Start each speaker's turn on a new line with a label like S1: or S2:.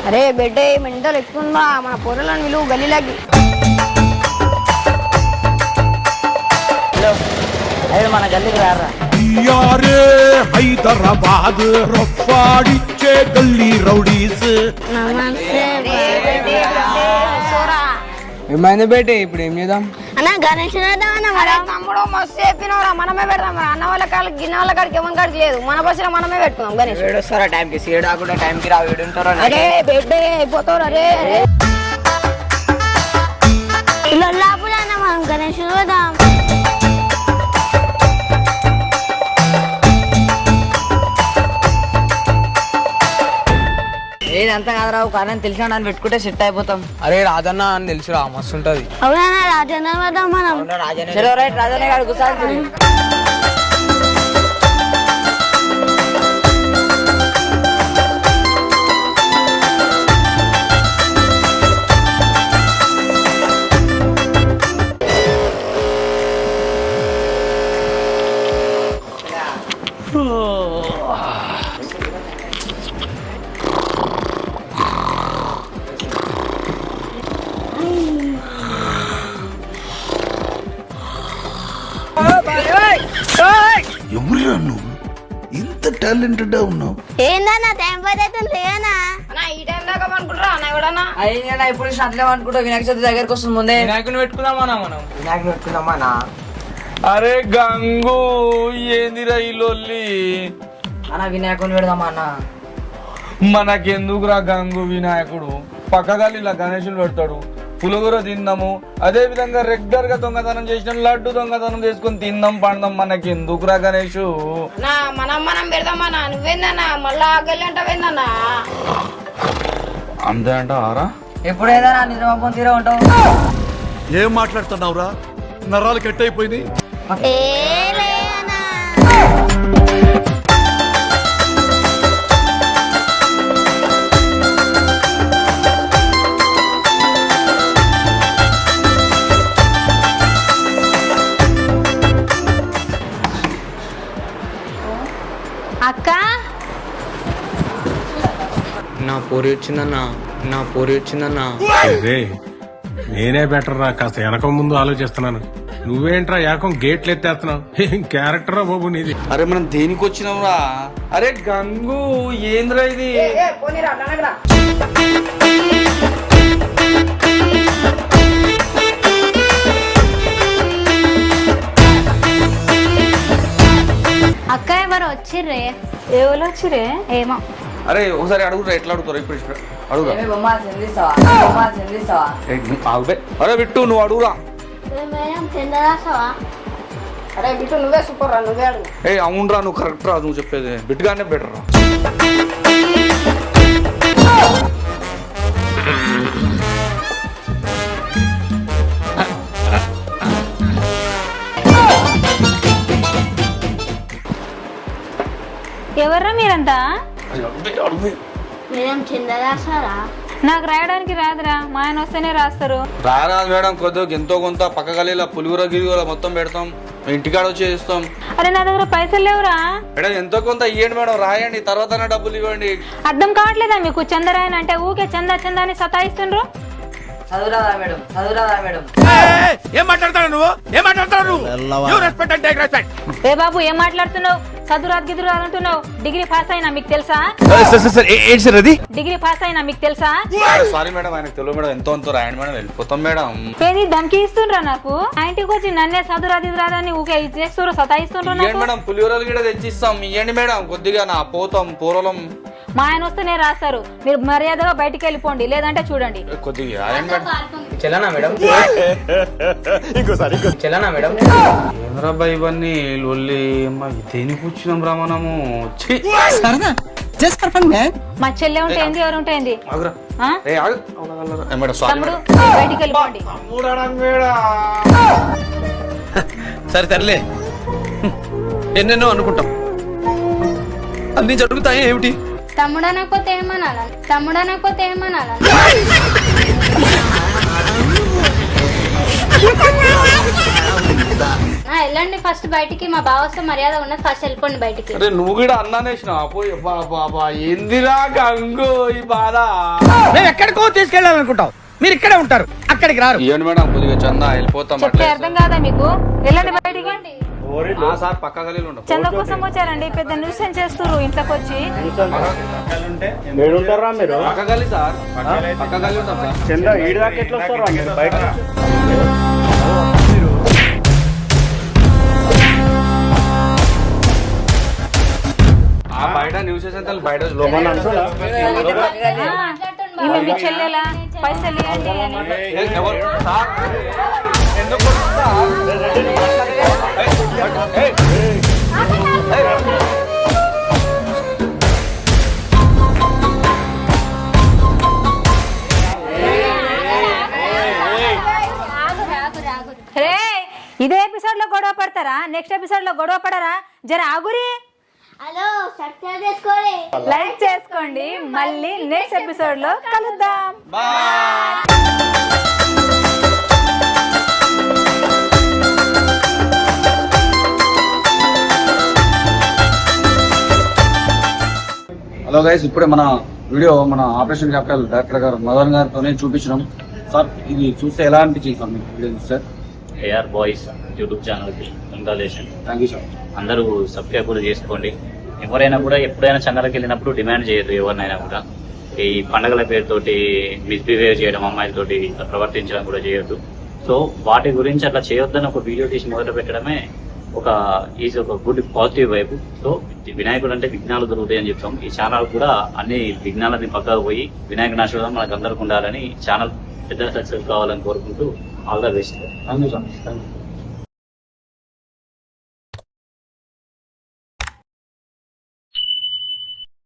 S1: అరే బెడ్డే మెంటల్ ఎక్కుందా మన పొరలను విలువ గల్లీలాగి.
S2: హలో అయ్యో మన గల్లీకి రారా.
S3: హైదరాబాద్ రఫాడిచ్చే గల్లీ రౌడీస్.
S4: ఏమైంది బేటే ఇప్పుడు ఏం చేద్దాం
S1: అన్న గణేష్ తమ్ముడు మస్తు చెప్పినవరా. మనమే పెడదాం అన్న వాళ్ళ కాళ్ళకి గిన్నె వాళ్ళ కాడికి ఎవరి కాడికి లేదు. మన బస్సులో మనమే పెట్టుకుందాం గణేష్.
S4: ఏడొస్తారా టైంకి సీడా కూడా టైంకి రా వీడుంటారా.
S1: అరే బెడ్డే అయిపోతావు అరే
S5: లొల్లాపులన్న మనం గణేష్ చూద్దాం.
S2: ఏదంతా కాదురావు కానీ తెలిసిన దాన్ని పెట్టుకుంటే సెట్ అయిపోతాం.
S4: అరే రాజన్న అని తెలుసురా మస్తు ఉంటది.
S5: అవునా రాజన్న వద్దాం మనం.
S2: చలో రైట్ రాజనే గారు కూర్చోండి.
S3: ఎవరురా నువ్వు ఇంత టాలెంటెడ్ ఉన్నావు?
S5: ఏందన్నా టైం పాస్ అవుతుంది లేనా?
S1: ఈ టైం దాకా అనుకుంటారా అన్న ఎవడన్నా?
S2: అయ్యా ఇప్పుడు అట్లే అనుకుంటా వినాయక చవితి దగ్గరకు వస్తుంది ముందే.
S4: వినాయకుని పెట్టుకుందామా మనం వినాయకుని పెట్టుకుందామా.
S6: అరే గంగు ఏందిరా ఈ లొల్లి?
S2: అన్న వినాయకుని పెడదామా అన్న.
S6: మనకెందుకురా గంగు వినాయకుడు? పక్కగాలి ఇలా గణేశులు పెడతాడు. పులుగుర తిందాము. అదే విధంగా రెగ్యులర్ గా దొంగతనం చేసిన లడ్డు దొంగతనం చేసుకుని తిందాం పందాం. మనకెందుకురా గణేషు?
S1: మనం పెడదామన్నా. నువ్వేందన్నా మళ్ళా గల్లి అంటావేందన్నా?
S6: అంతే అంటారా?
S2: ఎప్పుడైనా నిజమా తీరా ఉంటావు.
S3: ఏం మాట్లాడుతున్నావురా? నరాలు కట్ అయిపోయింది.
S5: అక్క
S4: నా పోరి వచ్చిందన్నా నా పోరి వచ్చిందన్నా.
S7: నేనే బెటర్ రా, కాస్త వెనక ముందు ఆలోచిస్తున్నాను. నువ్వేంట్రా ఏకం గేట్లు ఎత్తేస్తున్నావు? ఏం క్యారెక్టరా బాబు నీది?
S6: అరే మనం దేనికి వచ్చినాంరా? అరే గంగు ఏంద్రా ఇది?
S5: అక్క ఎవరు వచ్చిర్రే?
S1: ఎవరు వచ్చిరే?
S5: ఏమో.
S6: అరే ఒకసారి అడుగురా, ఎట్లా అడుగుతారు ఇప్పుడు అడుగురా.
S2: బొమ్మ చెందిస్తావా బొమ్మ చెందిస్తావా.
S6: అరే బిట్టు నువ్వు అడుగురా.
S5: చందరాసవా?
S1: అరే బిట్టు నువ్వే సూపర్ రా, నువ్వే అడుగు.
S6: ఏ అవునరా నువ్వు కరెక్ట్ రా నువ్వు చెప్పేది. బిట్టుగానే బెటర్ రా.
S8: ఎవర్రా మీరంతా?
S5: మేడం చందరాసరా?
S8: నాకు రాయడానికి రాదురా, మా ఆయన వస్తేనే రాస్తారు.
S6: రారాదు మేడం, కొద్దిగా ఎంతో కొంత పక్క గలీలా పులిగుర గిరిగుర మొత్తం పెడతాం. ఇంటికాడ వచ్చి చేస్తాం.
S8: అరే నా దగ్గర పైసలు లేవురా.
S6: మేడం ఎంతో కొంత ఇవ్వండి మేడం, రాయండి తర్వాత డబ్బులు ఇవ్వండి.
S8: అర్థం కావట్లేదా మీకు? చందరాయన్ అంటే ఊకే చందా చందా అని సతాయిస్తుండ్రు.
S2: చదువురాదా మేడం చదువురాదా మేడం.
S3: ఏం మాట్లాడతాడు నువ్వు? ఏం మాట్లాడతాడు? రెస్పెక్ట్ అంటే రెస్పెక్ట్.
S8: ఏ బాబు ఏం మాట్లాడుతున్నావు? చదువురాదు గిదురాదు అంటున్నావు. డిగ్రీ పాస్ అయినా మీకు తెలుసా? డిగ్రీ పాస్ అయినా మీకు తెలుసా?
S6: సారీ మేడం, ఆయనకు తెలియదు మేడం. ఎంతో ఎంతో రాయండి మేడం, వెళ్ళిపోతాం మేడం.
S8: ఏది ధమ్కి ఇస్తుండ్రా నాకు? ఆ ఇంటికి వచ్చి నన్నే చదువురాదు ఇది రాదని ఊకే చేస్తున్నారు, సతాయిస్తుండ్రు
S6: ఇవ్వండి
S8: నాకు.
S6: మేడం, పులిహోరలు కూడా తెచ్చిస్తాం. ఇవ్వండి మేడం కొద్దిగా, నా పోతాం పూరలం.
S8: మా ఆయన వస్తేనే రాస్తారు. మీరు మర్యాదగా బయటికి వెళ్ళిపోండి, లేదంటే చూడండి.
S6: కొద్దిగా రాయండి మేడం.
S4: చెల్లనా మేడం చెల్లనా మేడం.
S6: ఏంద్రబ్బా ఇవన్నీ లొల్లి? దేనికి వచ్చినాం రా మనము?
S8: మా చెల్లె ఉంటే ఏంది, ఎవరు ఉంటే ఏంది?
S6: ఆగురా.
S8: ఆ?
S6: ఏ ఆగు. ఏ మేడం సారీ
S8: తమ్ముడు
S6: మేడం.
S8: బయటికి వెళ్ళిపోండి.
S9: సరే తరలే, ఎన్నెన్నో అనుకుంటాం, అన్ని జరుగుతాయి ఏమిటి?
S5: తమ్ముడనకపోతే ఏమనాల? తమ్ముడనకపోతే ఏమనాల? వెళ్ళండి ఫస్ట్ బయటికి, మా బావ వస్తే మర్యాద ఉన్నది, ఫస్ట్ వెళ్ళిపోండి బయటికి.
S6: అరే నువ్వు కూడా అన్నానేసిన పోయి బాబా ఏందిరా గంగు ఈ బాధ.
S3: మేము ఎక్కడికో తీసుకెళ్ళాలనుకుంటాం, మీరు ఇక్కడే ఉంటారు, అక్కడికి రారు.
S6: ఇవ్వండి మేడం కొద్దిగా చందా వెళ్ళిపోతాం.
S8: చెప్తే అర్థం కాదా మీకు? వెళ్ళండి బయటికి.
S6: సార్ పక్క గలీలు ఉంటాం.
S8: చంద కోసం వచ్చారండి, పెద్ద న్యూసెన్స్ చేస్తున్నారు ఇంట్లోకి వచ్చి.
S6: పక్క గలీ సార్, పక్క గలీ ఉంటాం సార్. ఆ బయట న్యూస్ ఎంత బయట
S8: ఈమె మీ చెల్లెలా, పైసలు ఇవ్వండి అని.
S6: ఎవరు సార్ ఎందుకు సార్?
S8: రే, ఇదే ఎపిసోడ్ లో గొడవ పడతారా? నెక్స్ట్ ఎపిసోడ్ లో గొడవ పడరా? జర ఆగురి.
S5: హలో, సబ్స్క్రైబ్ చేసుకోండి,
S8: లైక్ చేసుకోండి. మళ్ళీ నెక్స్ట్ ఎపిసోడ్ లో కలుద్దాం.
S6: హలో గైస్, ఇప్పుడే మన వీడియో మన ఆపరేషన్ క్యాపిటల్ డైరెక్టర్ గారు మదన్ గారితోనే చూపించినాం సార్. ఇది చూస్తే ఎలా అనిపించింది సార్ మీకు వీడియో చూస్తే?
S10: ఏఆర్ బాయ్స్ యూట్యూబ్ ఛానల్కి కంగ్రాచులేషన్.
S6: Thank you sir.
S10: అందరూ సబ్స్క్రైబ్ కూడా చేసుకోండి. ఎవరైనా కూడా ఎప్పుడైనా ఛానల్కి వెళ్ళినప్పుడు డిమాండ్ చేయదు, ఎవరినైనా కూడా ఈ పండగల పేరుతోటి మిస్బిహేవ్ చేయడం, అమ్మాయిలతోటి ప్రవర్తించడం కూడా చేయొద్దు. సో వాటి గురించి అట్లా చేయొద్దని ఒక వీడియో తీసి మొదలు పెట్టడమే ఒక గుడ్ పాజిటివ్ వైపు. సో వినాయకుడు అంటే విఘ్నాలు దొరుకుతాయని చెప్తాం. ఈ ఛానల్ కూడా అన్ని విఘ్నాలని పక్కకు పోయి వినాయకుని ఆశీర్వాదం మనకు అందరికి ఉండాలని, ఛానల్ పెద్ద సక్సెస్ కావాలని కోరుకుంటూ all the best.
S6: Thank you sir.